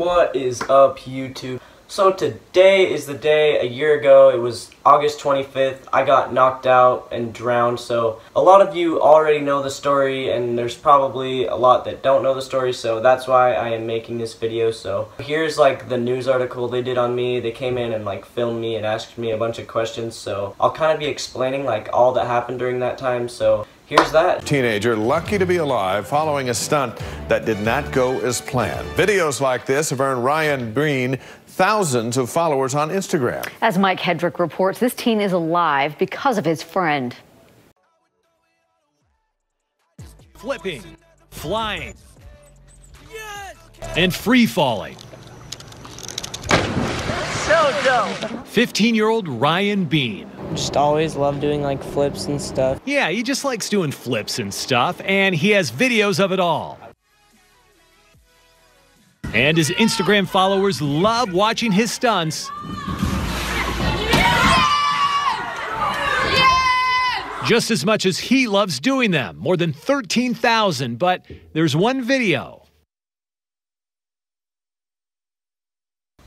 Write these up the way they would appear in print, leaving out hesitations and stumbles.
What is up, YouTube? So today is the day a year ago. It was August 25th. I got knocked out and drowned. So a lot of you already know the story, and there's probably a lot that don't know the story, so that's why I am making this video. So here's like the news article they did on me. They came in and like filmed me and asked me a bunch of questions, so I'll kind of be explaining like all that happened during that time. So here's that. Teenager lucky to be alive following a stunt that did not go as planned. Videos like this have earned Ryan Bean thousands of followers on Instagram. As Mike Hedrick reports, this teen is alive because of his friend. Flipping, flying, and free falling. So dope. 15-year-old Ryan Bean. Just always love doing like flips and stuff. Yeah, he just likes doing flips and stuff, and he has videos of it all. And his Instagram followers love watching his stunts. Just as much as he loves doing them, more than 13,000, but there's one video.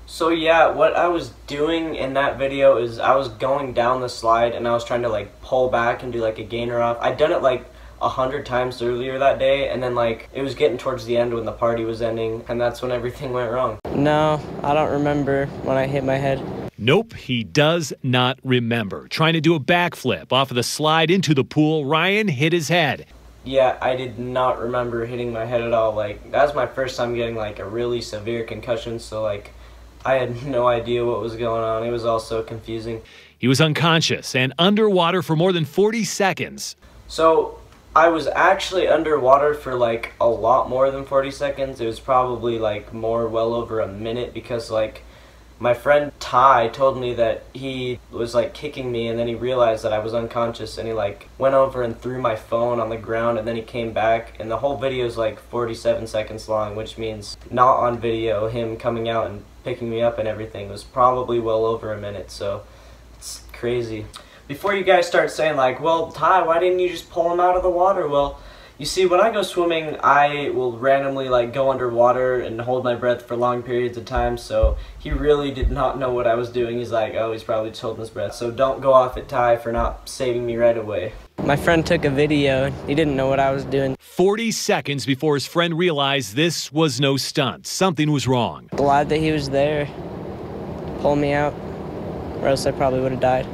So yeah, what I was doing in that video is I was going down the slide and I was trying to like pull back and do like a gainer off. I'd done it like 100 times earlier that day, and then like it was getting towards the end when the party was ending, and that's when everything went wrong. No, I don't remember when I hit my head. Nope, he does not remember. Trying to do a backflip off of the slide into the pool, Ryan hit his head. Yeah, I did not remember hitting my head at all. Like, that was my first time getting like a really severe concussion, so like I had no idea what was going on. It was all so confusing. He was unconscious and underwater for more than 40 seconds. So I was actually underwater for like a lot more than 40 seconds. It was probably like well over a minute, because like my friend Ty told me that he was like kicking me, and then he realized that I was unconscious, and he like went over and threw my phone on the ground, and then he came back, and the whole video is like 47 seconds long, which means not on video him coming out and picking me up and everything was probably well over a minute. So it's crazy. Before you guys start saying like, well, Ty, why didn't you just pull him out of the water? Well, you see, when I go swimming, I will randomly like go underwater and hold my breath for long periods of time, so he really did not know what I was doing. He's like, oh, he's probably just holding his breath. So don't go off at Ty for not saving me right away. My friend took a video and he didn't know what I was doing. 40 seconds before his friend realized this was no stunt. Something was wrong. Glad that he was there to pull me out, or else I probably would have died.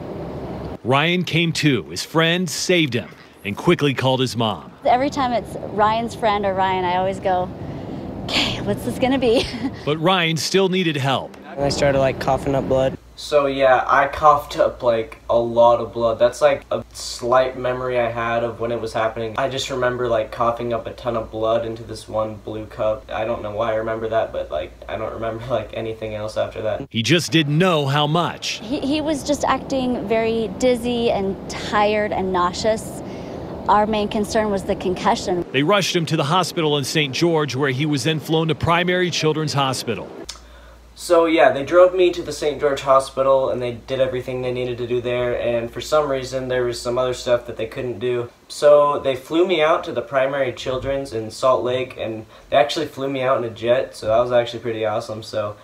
Ryan came to. His friend saved him and quickly called his mom. Every time it's Ryan's friend or Ryan, I always go, okay, what's this gonna be? But Ryan still needed help. And I started like coughing up blood. So yeah, I coughed up like a lot of blood. That's like a slight memory I had of when it was happening. I just remember like coughing up a ton of blood into this one blue cup. I don't know why I remember that, but like I don't remember like anything else after that. He just didn't know how much. He was just acting very dizzy and tired and nauseous. Our main concern was the concussion. They rushed him to the hospital in St. George, where he was then flown to Primary Children's Hospital. So yeah, they drove me to the St. George Hospital, and they did everything they needed to do there, and for some reason there was some other stuff that they couldn't do. So they flew me out to the Primary Children's in Salt Lake, and they actually flew me out in a jet, so that was actually pretty awesome. So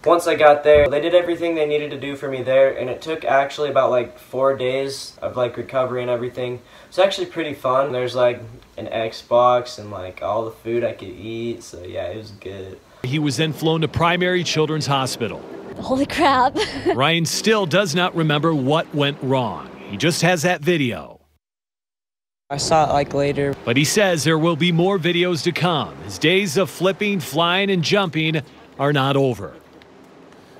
once I got there, they did everything they needed to do for me there, and it took actually about like 4 days of like recovery and everything. It's actually pretty fun. There's like an Xbox and like all the food I could eat, so yeah, it was good. He was then flown to Primary Children's Hospital. Holy crap. Ryan still does not remember what went wrong. He just has that video. I saw it like later. But he says there will be more videos to come. His days of flipping, flying, and jumping are not over.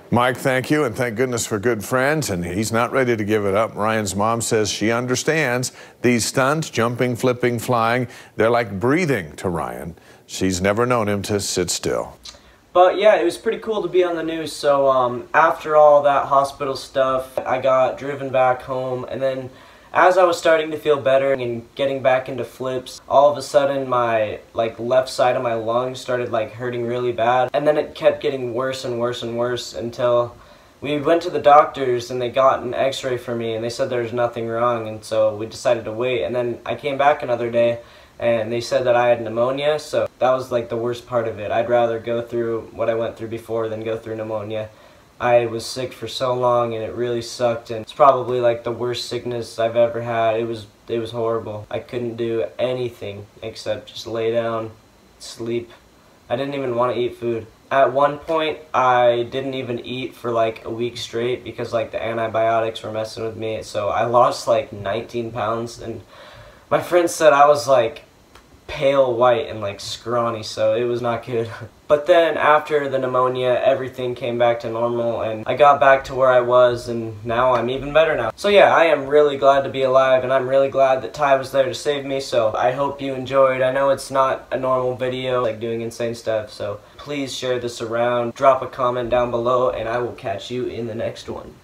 Mike, thank you, and thank goodness for good friends, and he's not ready to give it up. Ryan's mom says she understands these stunts, jumping, flipping, flying, they're like breathing to Ryan. She's never known him to sit still. But yeah, it was pretty cool to be on the news. So after all that hospital stuff, I got driven back home, and then as I was starting to feel better and getting back into flips, all of a sudden my like left side of my lung started like hurting really bad, and then it kept getting worse and worse and worse until we went to the doctors and they got an x-ray for me, and they said there's nothing wrong, and so we decided to wait. And then I came back another day and they said that I had pneumonia, so that was like the worst part of it. I'd rather go through what I went through before than go through pneumonia. I was sick for so long and it really sucked, and it's probably like the worst sickness I've ever had. It was horrible. I couldn't do anything except just lay down, sleep. I didn't even want to eat food. At one point, I didn't even eat for like a week straight because like the antibiotics were messing with me, so I lost like 19 pounds, and my friend said I was like pale white and like scrawny, so it was not good. But then after the pneumonia, everything came back to normal and I got back to where I was, and now I'm even better now. So yeah, I am really glad to be alive, and I'm really glad that Ty was there to save me, so I hope you enjoyed. I know it's not a normal video, like doing insane stuff, so please share this around, drop a comment down below, and I will catch you in the next one.